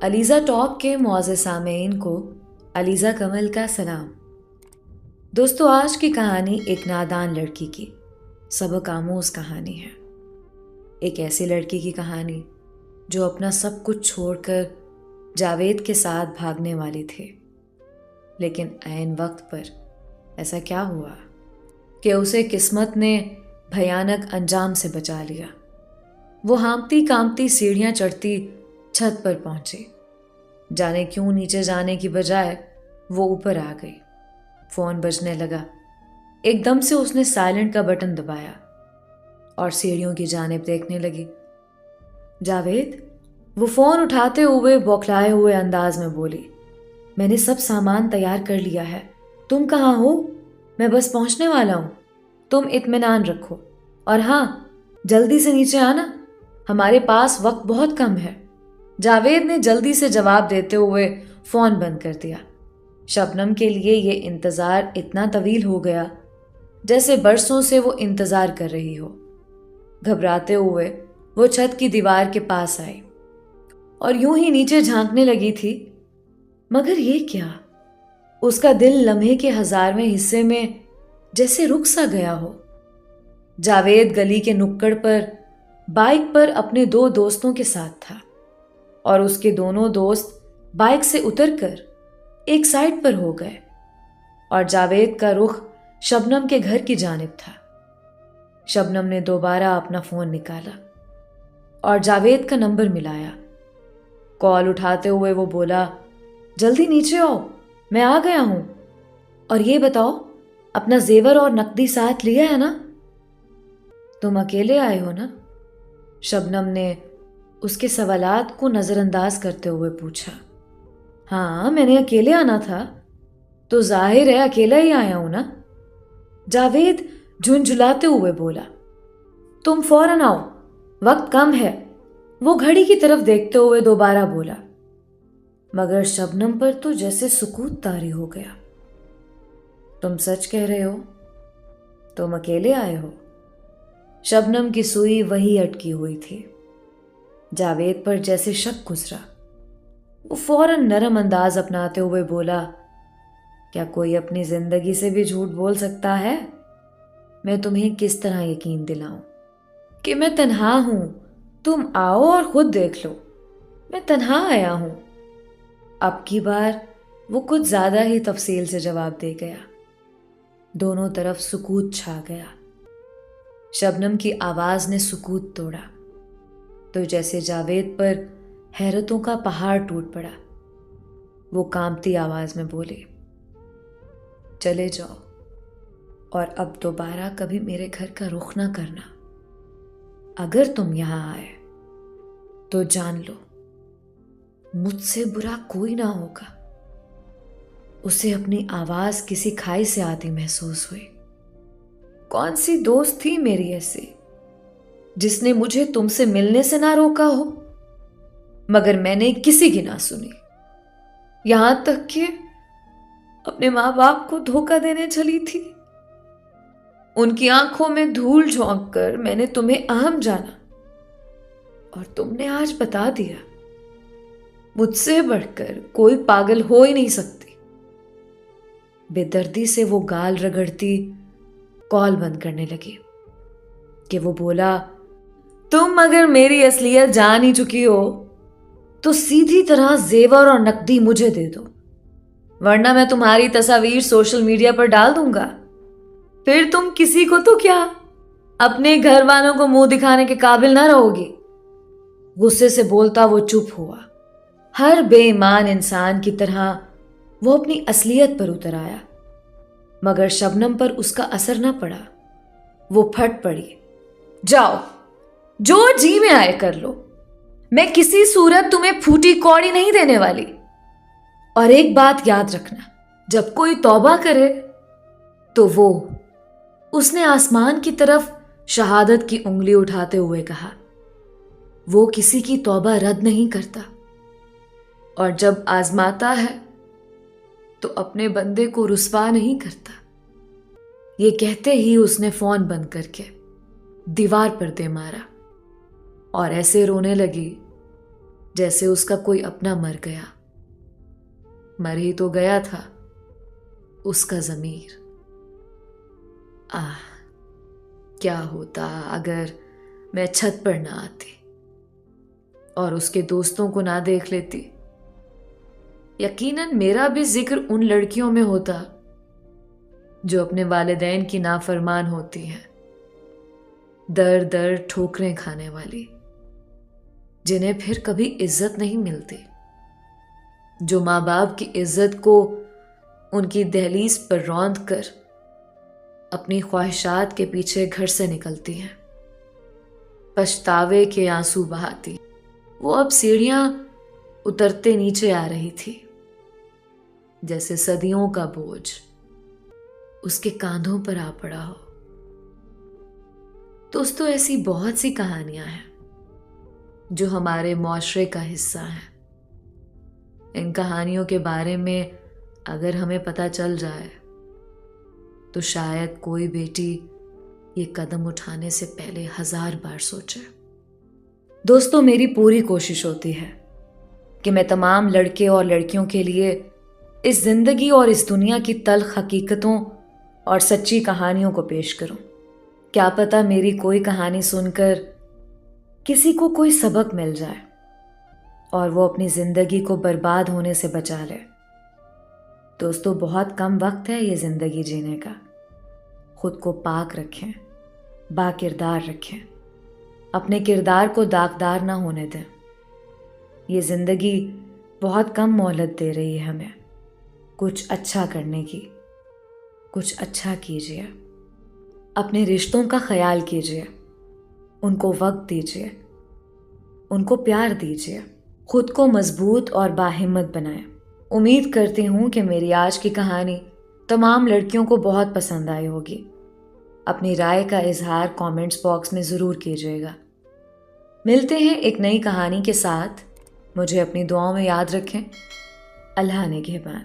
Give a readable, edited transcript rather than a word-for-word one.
Aliza talk के मुआज़्ज़िज़ सामीन को अलीज़ा कमल का सलाम। दोस्तों, आज की कहानी एक नादान लड़की की सबक आमूज़ कहानी है। एक ऐसी लड़की की कहानी जो अपना सब कुछ छोड़कर जावेद के साथ भागने वाली थी, लेकिन ऐन वक्त पर ऐसा क्या हुआ कि उसे किस्मत ने भयानक अंजाम से बचा लिया। वो हाँफती कांपती सीढ़ियाँ चढ़ती छत पर पहुंची। जाने क्यों नीचे जाने की बजाय वो ऊपर आ गई। फोन बजने लगा। एकदम से उसने साइलेंट का बटन दबाया और सीढ़ियों की जानिब देखने लगी। जावेद, वो फोन उठाते हुए बौखलाए हुए अंदाज में बोली, मैंने सब सामान तैयार कर लिया है। तुम कहाँ हो? मैं बस पहुंचने वाला हूं। तुम इत्मीनान रखो और हाँ, जल्दी से नीचे आना, हमारे पास वक्त बहुत कम है। जावेद ने जल्दी से जवाब देते हुए फोन बंद कर दिया। शबनम के लिए ये इंतज़ार इतना तवील हो गया जैसे बरसों से वो इंतज़ार कर रही हो। घबराते हुए वो छत की दीवार के पास आई और यूं ही नीचे झांकने लगी थी, मगर ये क्या? उसका दिल लम्हे के 1000वें हिस्से में जैसे रुक सा गया हो। जावेद गली के नुक्कड़ पर बाइक पर अपने 2 दोस्तों के साथ था और उसके दोनों दोस्त बाइक से उतरकर एक साइड पर हो गए और जावेद का रुख शबनम के घर की जानिब था। शबनम ने दोबारा अपना फोन निकाला और जावेद का नंबर मिलाया। कॉल उठाते हुए वो बोला, जल्दी नीचे आओ, मैं आ गया हूं। और ये बताओ, अपना जेवर और नकदी साथ लिया है ना? तुम अकेले आए हो ना? शबनम ने उसके सवालात को नजरअंदाज करते हुए पूछा। हाँ, मैंने अकेले आना था। तो जाहिर है अकेला ही आया हूं ना? जावेद झुंझुलाते हुए बोला। तुम फौरन आओ, वक्त कम है। वो घड़ी की तरफ देखते हुए दोबारा बोला, मगर शबनम पर तो जैसे सुकूत तारी हो गया। तुम सच कह रहे हो? तुम अकेले आए हो? शबनम की सुई वही अटकी हुई थी। जावेद पर जैसे शक गुजरा। वो फौरन नरम अंदाज अपनाते हुए बोला, क्या कोई अपनी जिंदगी से भी झूठ बोल सकता है? मैं तुम्हें किस तरह यकीन दिलाऊं कि मैं तन्हा हूं? तुम आओ और खुद देख लो, मैं तन्हा आया हूं। अब की बार वो कुछ ज्यादा ही तफसील से जवाब दे गया। दोनों तरफ सुकूत छा गया। शबनम की आवाज ने सुकूत तोड़ा तो जैसे जावेद पर हैरतों का पहाड़ टूट पड़ा। वो कांपती आवाज में बोली, चले जाओ और अब दोबारा कभी मेरे घर का रुख ना करना। अगर तुम यहां आए तो जान लो, मुझसे बुरा कोई ना होगा। उसे अपनी आवाज किसी खाई से आती महसूस हुई। कौन सी दोस्त थी मेरी ऐसी जिसने मुझे तुमसे मिलने से ना रोका हो? मगर मैंने किसी की ना सुनी, यहां तक कि अपने मां बाप को धोखा देने चली थी। उनकी आंखों में धूल झोंक कर मैंने तुम्हें अहम जाना और तुमने आज बता दिया। मुझसे बढ़कर कोई पागल हो ही नहीं सकती। बेदर्दी से वो गाल रगड़ती कॉल बंद करने लगी कि वो बोला, तुम अगर मेरी असलियत जान ही चुकी हो तो सीधी तरह जेवर और नकदी मुझे दे दो, वरना मैं तुम्हारी तस्वीर सोशल मीडिया पर डाल दूंगा। फिर तुम किसी को तो क्या, अपने घर वालों को मुंह दिखाने के काबिल ना रहोगी। गुस्से से बोलता वो चुप हुआ। हर बेईमान इंसान की तरह वो अपनी असलियत पर उतर आया, मगर शबनम पर उसका असर ना पड़ा। वो फट पड़ी, जाओ, जो जी में आए कर लो, मैं किसी सूरत तुम्हें फूटी कौड़ी नहीं देने वाली। और एक बात याद रखना, जब कोई तौबा करे तो वो, उसने आसमान की तरफ शहादत की उंगली उठाते हुए कहा, वो किसी की तौबा रद्द नहीं करता और जब आजमाता है तो अपने बंदे को रुस्वा नहीं करता। ये कहते ही उसने फोन बंद करके दीवार पर दे मारा और ऐसे रोने लगी जैसे उसका कोई अपना मर गया। मर ही तो गया था उसका ज़मीर। आह, क्या होता अगर मैं छत पर ना आती और उसके दोस्तों को ना देख लेती। यकीनन मेरा भी जिक्र उन लड़कियों में होता जो अपने वालिदैन की नाफरमान होती हैं, दर दर ठोकरें खाने वाली, जिन्हें फिर कभी इज्जत नहीं मिलती, जो माँ बाप की इज्जत को उनकी दहलीज पर रौंद कर अपनी ख्वाहिशात के पीछे घर से निकलती हैं, पछतावे के आंसू बहाती। वो अब सीढ़ियां उतरते नीचे आ रही थी, जैसे सदियों का बोझ उसके कांधों पर आ पड़ा हो। दोस्तों, ऐसी बहुत सी कहानियां हैं जो हमारे मुआशरे का हिस्सा हैं। इन कहानियों के बारे में अगर हमें पता चल जाए तो शायद कोई बेटी ये कदम उठाने से पहले 1000 बार सोचे। दोस्तों, मेरी पूरी कोशिश होती है कि मैं तमाम लड़के और लड़कियों के लिए इस जिंदगी और इस दुनिया की तल्ख हकीकतों और सच्ची कहानियों को पेश करूं। क्या पता मेरी कोई कहानी सुनकर किसी को कोई सबक मिल जाए और वो अपनी जिंदगी को बर्बाद होने से बचा ले। दोस्तों, बहुत कम वक्त है ये जिंदगी जीने का। खुद को पाक रखें, बाकिरदार रखें, अपने किरदार को दागदार ना होने दें। ये जिंदगी बहुत कम मोहलत दे रही है हमें कुछ अच्छा करने की। कुछ अच्छा कीजिए, अपने रिश्तों का ख्याल कीजिए, उनको वक्त दीजिए, उनको प्यार दीजिए, खुद को मजबूत और बाहिम्मत बनाएं। उम्मीद करती हूँ कि मेरी आज की कहानी तमाम लड़कियों को बहुत पसंद आई होगी। अपनी राय का इजहार कमेंट्स बॉक्स में ज़रूर कीजिएगा। मिलते हैं एक नई कहानी के साथ। मुझे अपनी दुआओं में याद रखें। अल्लाह निगहबान।